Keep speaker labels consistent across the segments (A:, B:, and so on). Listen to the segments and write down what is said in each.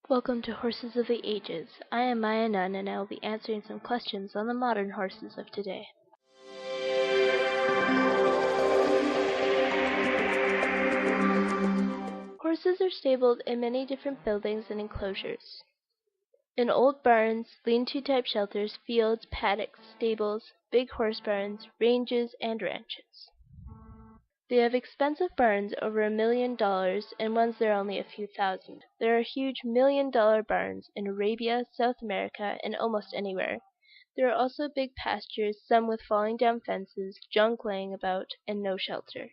A: Welcome to Horses of the Ages. I am Maya Nunn, and I will be answering some questions on the modern horses of today. Horses are stabled in many different buildings and enclosures. In old barns, lean-to type shelters, fields, paddocks, stables, big horse barns, ranges, and ranches. They have expensive barns over $1 million, and ones that are only a few thousand. There are huge $1 million barns in Arabia, South America, and almost anywhere. There are also big pastures, some with falling down fences, junk laying about, and no shelter.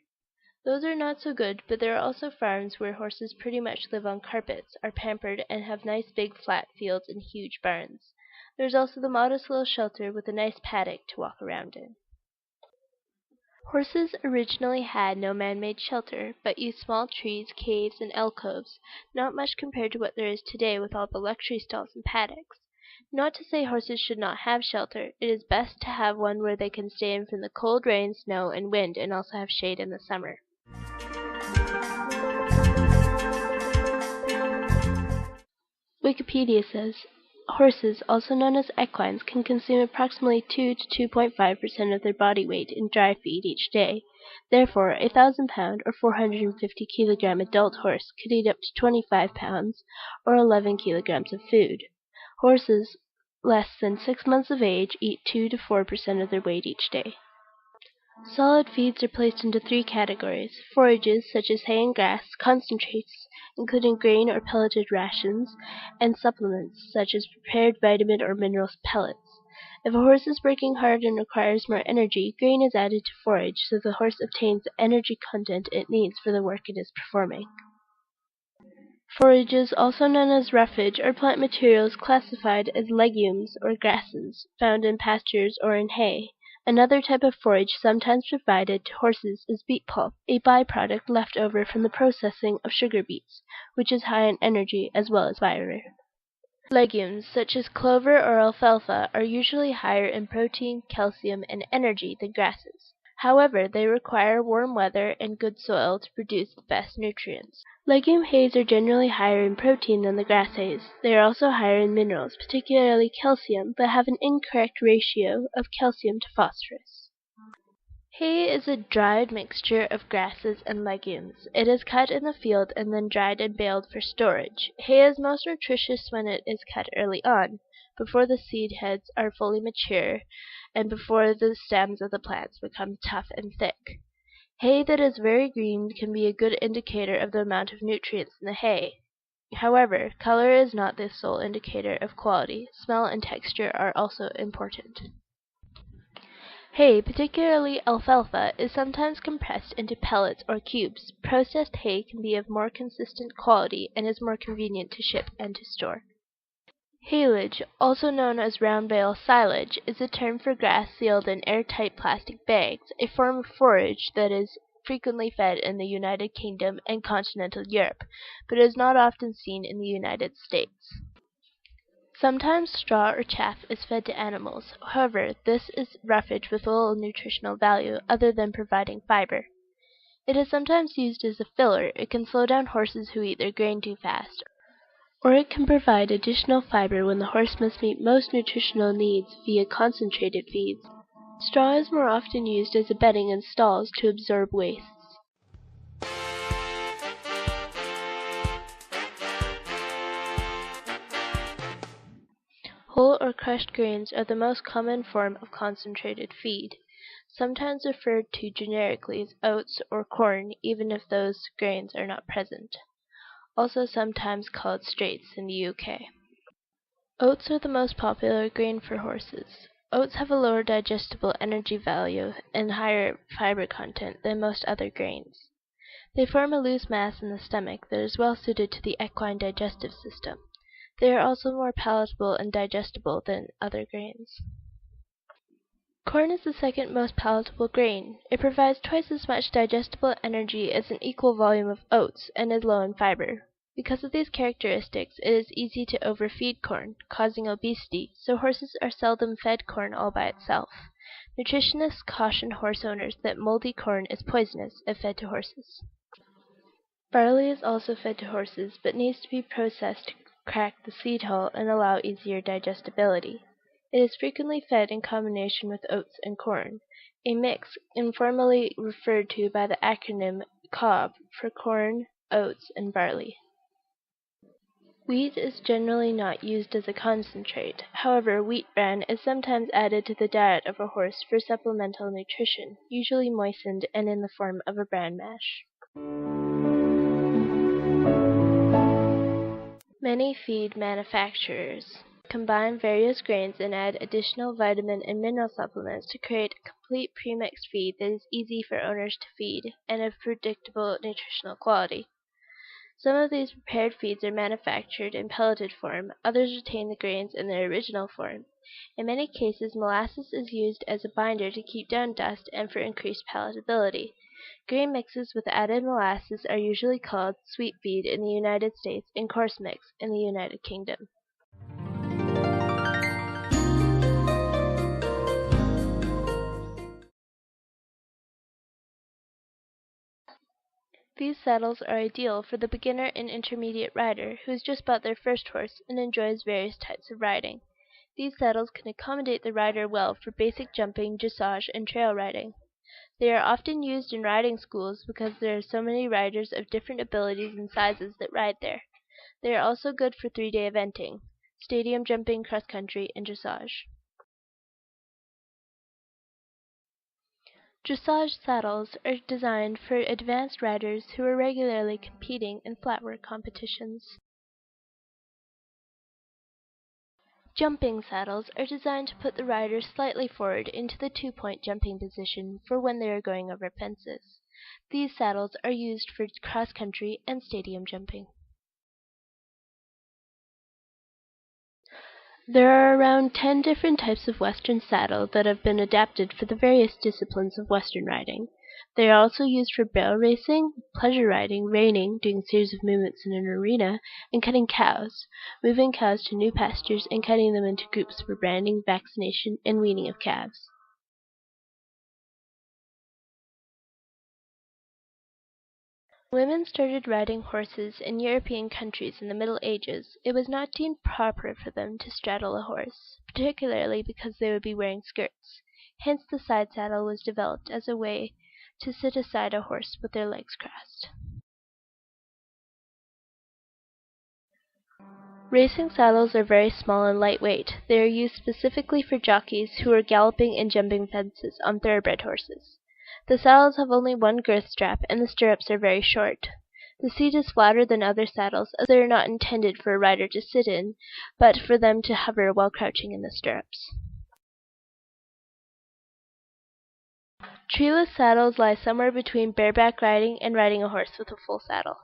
A: Those are not so good, but there are also farms where horses pretty much live on carpets, are pampered, and have nice big flat fields and huge barns. There's also the modest little shelter with a nice paddock to walk around in. Horses originally had no man-made shelter, but used small trees, caves, and alcoves, not much compared to what there is today with all the luxury stalls and paddocks. Not to say horses should not have shelter. It is best to have one where they can stay in from the cold, rain, snow, and wind, and also have shade in the summer. Wikipedia says, horses, also known as equines, can consume approximately 2 to 2.5% of their body weight in dry feed each day. Therefore, a 1,000-pound or 450-kilogram adult horse could eat up to 25 pounds or 11 kilograms of food. Horses less than 6 months of age eat 2 to 4% of their weight each day. Solid feeds are placed into 3 categories: forages such as hay and grass, concentrates including grain or pelleted rations, and supplements such as prepared vitamin or mineral pellets. If a horse is working hard and requires more energy, grain is added to forage so the horse obtains the energy content it needs for the work it is performing. Forages, also known as roughage, are plant materials classified as legumes or grasses, found in pastures or in hay. Another type of forage sometimes provided to horses is beet pulp, a byproduct left over from the processing of sugar beets, which is high in energy as well as fiber. Legumes, such as clover or alfalfa, are usually higher in protein, calcium, and energy than grasses. However, they require warm weather and good soil to produce the best nutrients. Legume hays are generally higher in protein than the grass hays. They are also higher in minerals, particularly calcium, but have an incorrect ratio of calcium to phosphorus. Hay is a dried mixture of grasses and legumes. It is cut in the field and then dried and baled for storage. Hay is most nutritious when it is cut early on, before the seed heads are fully mature and before the stems of the plants become tough and thick. Hay that is very green can be a good indicator of the amount of nutrients in the hay. However, color is not the sole indicator of quality. Smell and texture are also important. Hay, particularly alfalfa, is sometimes compressed into pellets or cubes. Processed hay can be of more consistent quality and is more convenient to ship and to store. Haylage, also known as round bale silage, is a term for grass sealed in airtight plastic bags, a form of forage that is frequently fed in the United Kingdom and continental Europe, but is not often seen in the United States. Sometimes straw or chaff is fed to animals. However, this is roughage with little nutritional value other than providing fiber. It is sometimes used as a filler. It can slow down horses who eat their grain too fast, or it can provide additional fiber when the horse must meet most nutritional needs via concentrated feeds. Straw is more often used as a bedding in stalls to absorb wastes. Whole or crushed grains are the most common form of concentrated feed, sometimes referred to generically as oats or corn, even if those grains are not present. Also sometimes called straights in the UK. Oats are the most popular grain for horses. Oats have a lower digestible energy value and higher fiber content than most other grains. They form a loose mass in the stomach that is well suited to the equine digestive system. They are also more palatable and digestible than other grains. Corn is the second most palatable grain. It provides twice as much digestible energy as an equal volume of oats, and is low in fiber. Because of these characteristics, it is easy to overfeed corn, causing obesity, so horses are seldom fed corn all by itself. Nutritionists caution horse owners that moldy corn is poisonous if fed to horses. Barley is also fed to horses, but needs to be processed crack the seed hull and allow easier digestibility. It is frequently fed in combination with oats and corn, a mix informally referred to by the acronym COB for corn, oats, and barley. Wheat is generally not used as a concentrate. However, wheat bran is sometimes added to the diet of a horse for supplemental nutrition, usually moistened and in the form of a bran mash. Many feed manufacturers combine various grains and add additional vitamin and mineral supplements to create a complete premixed feed that is easy for owners to feed and of predictable nutritional quality. Some of these prepared feeds are manufactured in pelleted form, others retain the grains in their original form. In many cases, molasses is used as a binder to keep down dust and for increased palatability. Grain mixes with added molasses are usually called sweet feed in the United States and coarse mix in the United Kingdom. These saddles are ideal for the beginner and intermediate rider who has just bought their first horse and enjoys various types of riding. These saddles can accommodate the rider well for basic jumping, dressage, and trail riding. They are often used in riding schools because there are so many riders of different abilities and sizes that ride there. They are also good for 3-day eventing, stadium jumping, cross-country, and dressage. Dressage saddles are designed for advanced riders who are regularly competing in flatwork competitions. Jumping saddles are designed to put the rider slightly forward into the 2-point jumping position for when they are going over fences. These saddles are used for cross-country and stadium jumping. There are around 10 different types of Western saddle that have been adapted for the various disciplines of Western riding. They are also used for barrel racing, pleasure riding, reining, doing a series of movements in an arena, and cutting cows, moving cows to new pastures and cutting them into groups for branding, vaccination, and weaning of calves. Women started riding horses in European countries in the Middle Ages. It was not deemed proper for them to straddle a horse, particularly because they would be wearing skirts. Hence the side saddle was developed as a way to sit aside a horse with their legs crossed. Racing saddles are very small and lightweight. They are used specifically for jockeys who are galloping and jumping fences on thoroughbred horses. The saddles have only one girth strap and the stirrups are very short. The seat is flatter than other saddles as they are not intended for a rider to sit in, but for them to hover while crouching in the stirrups. Treeless saddles lie somewhere between bareback riding and riding a horse with a full saddle.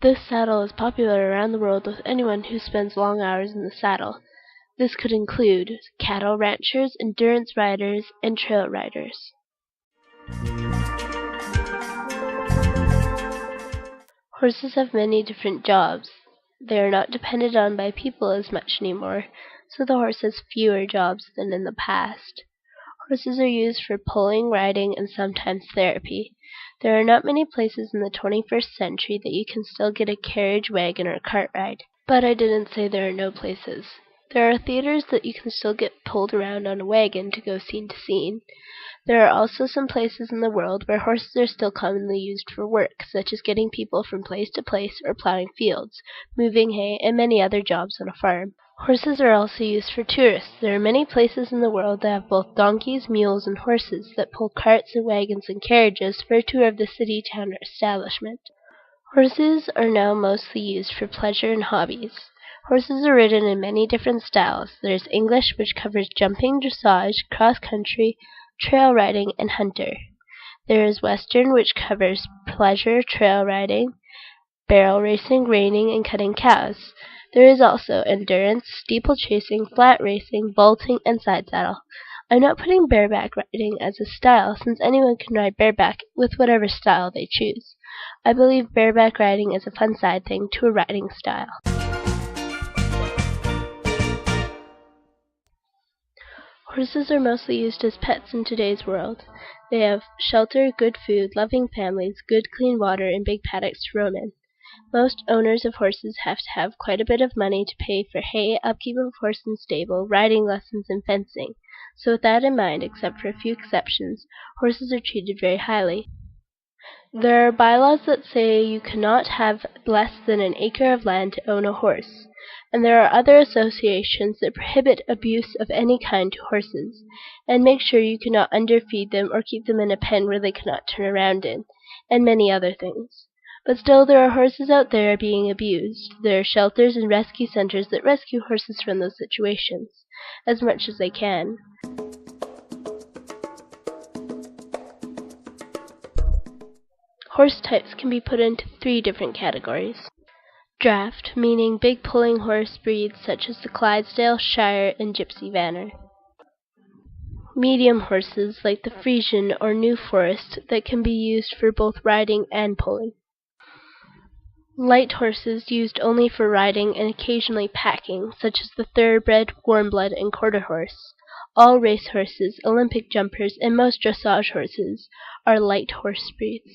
A: This saddle is popular around the world with anyone who spends long hours in the saddle. This could include cattle ranchers, endurance riders, and trail riders. Horses have many different jobs. They are not depended on by people as much anymore, so the horse has fewer jobs than in the past. Horses are used for pulling, riding, and sometimes therapy. There are not many places in the 21st century that you can still get a carriage, wagon, or cart ride. But I didn't say there are no places. There are theaters that you can still get pulled around on a wagon to go scene to scene. There are also some places in the world where horses are still commonly used for work, such as getting people from place to place or plowing fields, moving hay, and many other jobs on a farm. Horses are also used for tourists. There are many places in the world that have both donkeys, mules, and horses that pull carts and wagons and carriages for a tour of the city, town, or establishment. Horses are now mostly used for pleasure and hobbies. Horses are ridden in many different styles. There is English, which covers jumping, dressage, cross-country, trail riding, and hunter. There is Western, which covers pleasure, trail riding, barrel racing, reining, and cutting cows. There is also endurance, steeplechasing, flat racing, vaulting, and side saddle. I'm not putting bareback riding as a style, since anyone can ride bareback with whatever style they choose. I believe bareback riding is a fun side thing to a riding style. Horses are mostly used as pets in today's world. They have shelter, good food, loving families, good clean water, and big paddocks to roam in. Most owners of horses have to have quite a bit of money to pay for hay, upkeep of horse and stable, riding lessons, and fencing. So with that in mind, except for a few exceptions, horses are treated very highly. There are bylaws that say you cannot have less than an acre of land to own a horse, and there are other associations that prohibit abuse of any kind to horses, and make sure you cannot underfeed them or keep them in a pen where they cannot turn around in, and many other things. But still there are horses out there being abused. There are shelters and rescue centers that rescue horses from those situations, as much as they can. Horse types can be put into 3 different categories. Draft, meaning big pulling horse breeds such as the Clydesdale, Shire, and Gypsy Vanner. Medium horses like the Friesian or New Forest that can be used for both riding and pulling. Light horses used only for riding and occasionally packing, such as the Thoroughbred, Warmblood, and Quarter Horse. All race horses, Olympic jumpers, and most dressage horses are light horse breeds.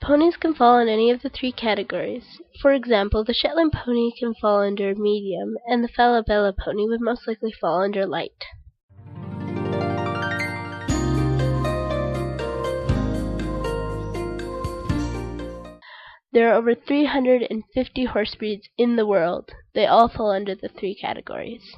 A: Ponies can fall in any of the 3 categories. For example, the Shetland pony can fall under medium, and the Falabella pony would most likely fall under light. There are over 350 horse breeds in the world. They all fall under the 3 categories.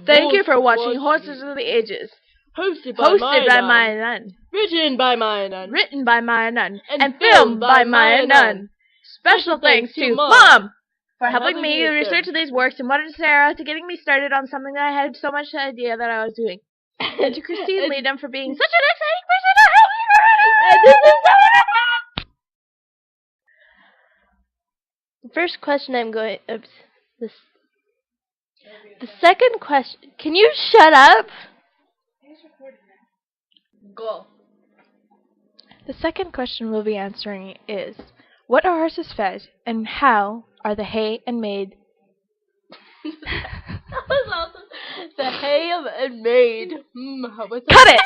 B: Thank you for watching Horses of the Ages. Hosted by Maya Nunn.
C: Written by Maya Nunn.
B: Written by Maya Nunn. And filmed by Maya Nunn. Special thanks to Mom for helping me research these works, and what to Sarah to getting me started on something that I had so much idea that I was doing. And to Christine Leadham for being such an exciting person to help me.
A: The first question I'm going... The second question... Can you shut up?
B: Go. The second question we'll be answering is, what are horses fed, and how are the hay and made?
A: That was awesome. The hay and made.
B: Cut it!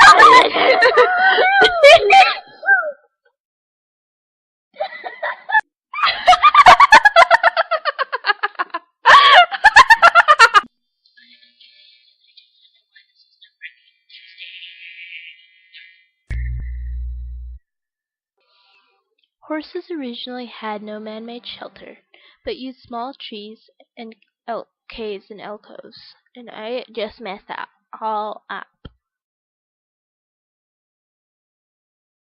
A: Horses originally had no man-made shelter, but used small trees and caves and alcoves. And I just messed that all up.